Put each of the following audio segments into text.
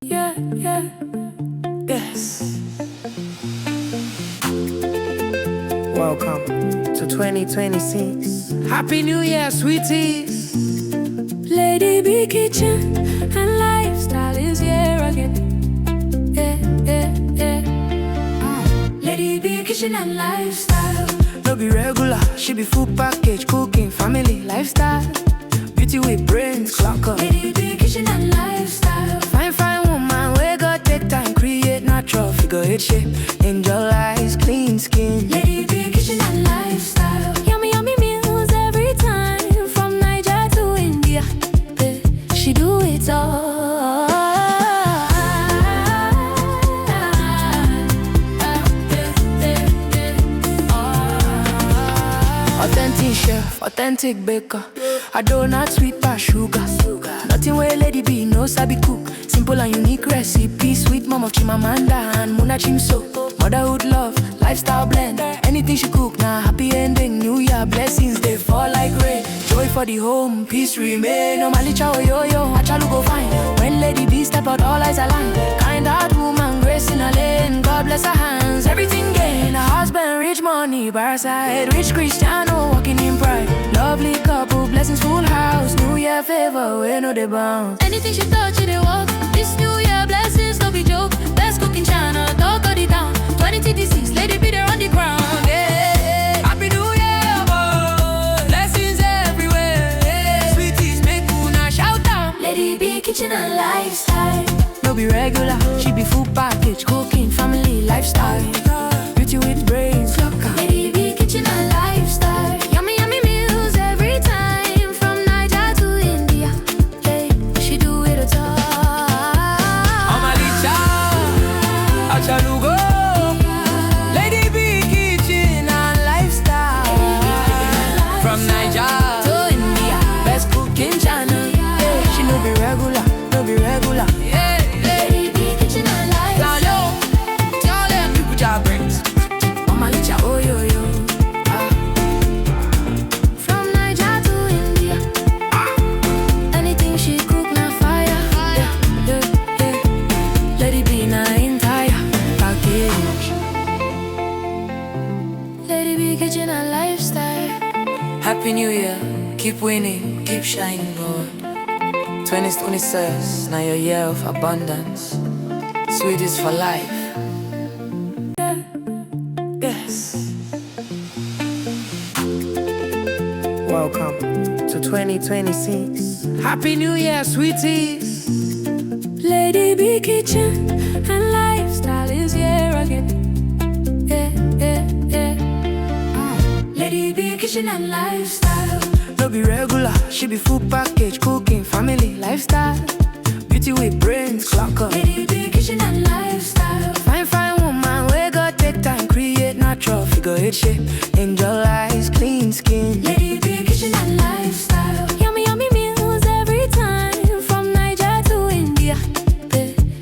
Yeah, yeah, yes. Welcome to 2026. Happy New Year, sweeties. Lady B Kitchen and Lifestyle is here again. Yeah, yeah, yeah. Lady B Kitchen and Lifestyle. No be regular, she be full package, cooking, family, lifestyle. Beauty with brains, clock up. Lady B Kitchen and Lifestyle. Fine, fine woman, we got take time, create natural figure eight shape. Angel eyes, clean skin. Lady B Kitchen and Lifestyle. Yummy, yummy meals every time, from Niger to India. She do it all. Authentic chef, authentic baker. A donut sweet past sugar. Nothing where Lady B no sabi cook. Simple and unique recipe. Sweet mom of Chimamanda and Muna Chimso. Motherhood love, lifestyle blend. Anything she cook, nah happy ending. New Year blessings, they fall like rain. Joy for the home, peace remain. Normally chow yo-yo, achalu go fine. When Lady B step out, all eyes align. Kind heart woman, grace in her lane. God bless her hands, everything gain. Her husband, rich money, bar side. Rich Cristiano, walking in pride. Lovely couple, blessings full house. New Year favor, we know they bounce. Anything she touch, it they walk. This New Year blessings, no be joke. Best cooking channel, talk of the town. 2026, Lady B there on the ground. Yeah. Happy New Year, boy. Blessings everywhere. Yeah. Sweeties, make una shout out. Lady B Kitchen and Lifestyle. No be regular, she be full package, cooking, family, lifestyle. Beauty with brains, Lady B Kitchen and Lifestyle. Yummy, yummy meals every time, from Niger to India. Hey, she do it all. Omalicha, Achalugo. Lady B Kitchen and Lifestyle. From Niger to India, best cooking channel. Yeah, she no be regular, no be regular. Yeah, Lady B Kitchen and Lifestyle. Tell them people job brains. Omalicha, oh yo yo. From Niger to India, anything she cook na fire. Yeah, yeah, yeah. Lady B na entire package. Lady B Kitchen and Lifestyle. Happy New Year, keep winning, keep shining, boy. 2026, now your year of abundance. Sweeties for life. Yeah. Yes. Welcome to 2026. Happy New Year, sweeties. Lady B Kitchen and Lifestyle is here again. Yeah, yeah, yeah. Lady B Kitchen and Lifestyle. No be regular, she be full package, cooking, family, lifestyle. Beauty with brains, clock up. Lady B Kitchen and Lifestyle. Fine, fine woman, we got take time, create natural figure eight shape. Angel eyes, clean skin. Lady B Kitchen and Lifestyle. Yummy, yummy meals every time, from Niger to India.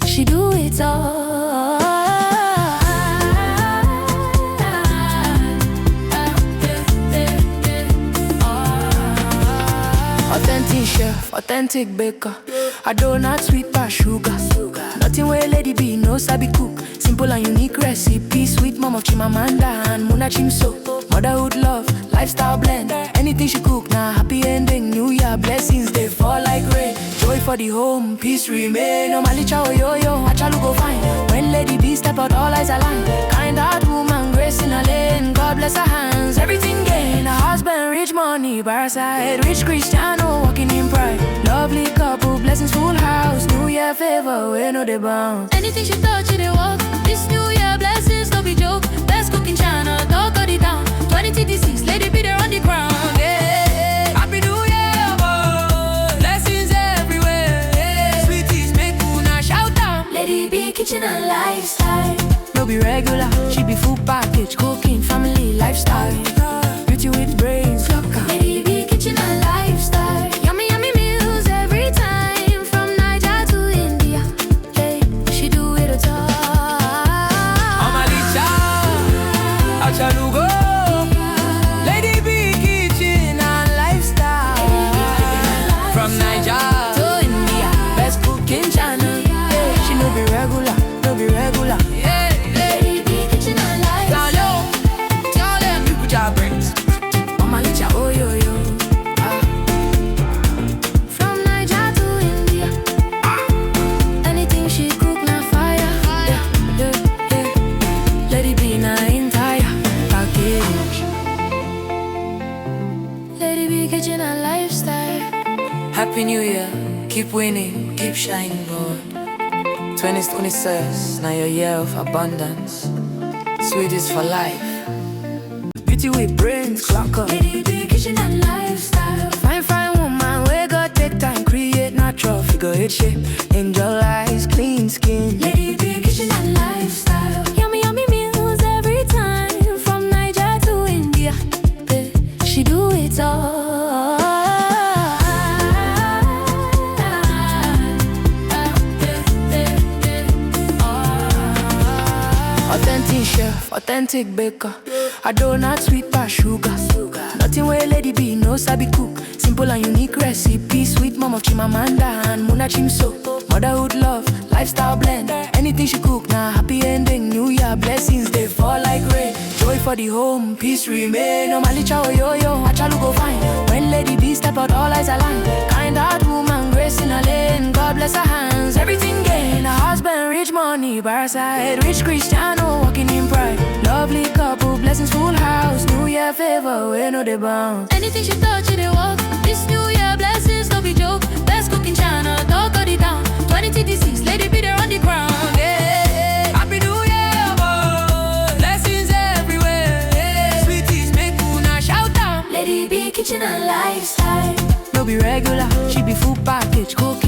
She do it all. Authentic chef, authentic baker. A donut sweet past sugar. Nothing where Lady B no sabi cook. Simple and unique recipe. Sweet mom of Chimamanda and Muna Chimso. Motherhood love, lifestyle blend. Anything she cook, nah happy ending. New Year blessings, they fall like rain. Joy for the home, peace remain. Normally chow yo-yo, achalu go fine. When Lady B step out, all eyes align. Kind heart woman, grace in her lane. God bless her hands, everything gain. Her husband, rich money, bar side. Rich Cristiano, walking in pride. Lovely couple, blessings full house. New Year favor, we know they bounce. Anything she touch, it they walk. This New Year blessings, no be joke. Best cooking channel, talk of the town. 2026, Lady B there on the ground. Yeah, Happy New Year, boy. Blessings everywhere. Yeah. Sweeties, make una shout out. Lady B Kitchen and Lifestyle. No be regular, she be full package, cooking, family, lifestyle. Beauty with brains, Lady B Kitchen and Lifestyle. Yummy, yummy meals every time, from Niger to India. Hey, she do it all. Omalicha, Achalugo. Lady B Kitchen and Lifestyle. From Niger to India, best cooking channel. Yeah, she regular. Yeah, Lady B, kitchen and lifestyle. yo, tell them people job brains. Mama licha, oh yo yo. From Niger to India, anything she cook na fire. Lady B na entire package. Lady B, kitchen and lifestyle. Happy New Year, keep winning, keep shining, boy. 2026, now your year of abundance. Sweet is for life. Beauty with brains, clock up. Lady B, kitchen and lifestyle. Fine, fine woman, we got take time, create natural figure eight shape. Angel eyes, clean skin. Lady B, kitchen and lifestyle. Yummy, yummy meals every time. From Niger to India, she do it all. Authentic chef, authentic baker. I donut sweet past sugar. Nothing where Lady B no sabi cook. Simple and unique recipe. Sweet mom of Chimamanda and Muna Chimso. Motherhood love, lifestyle blend. Anything she cook, nah happy ending. New Year blessings, they fall like rain. Joy for the home, peace remain. No malicha oh yo yo, achalu go fine. When Lady B step out, all eyes align. Kind heart woman, grace in her lane. God bless her hands, everything gain. Her husband, rich money, by her side. Rich Cristiano, walking in pride. Lovely couple, blessings full house. New Year favor, we know they bounce. Anything she touch, it walk. This New Year blessings, no be joke. Best cooking channel, talk of the town. 2026, Lady B there on the ground. Yeah, Happy New Year, boy. Blessings everywhere. Yeah. Sweeties, make una shout out. Lady B, kitchen and lifestyle. No be regular, she be full package, cooking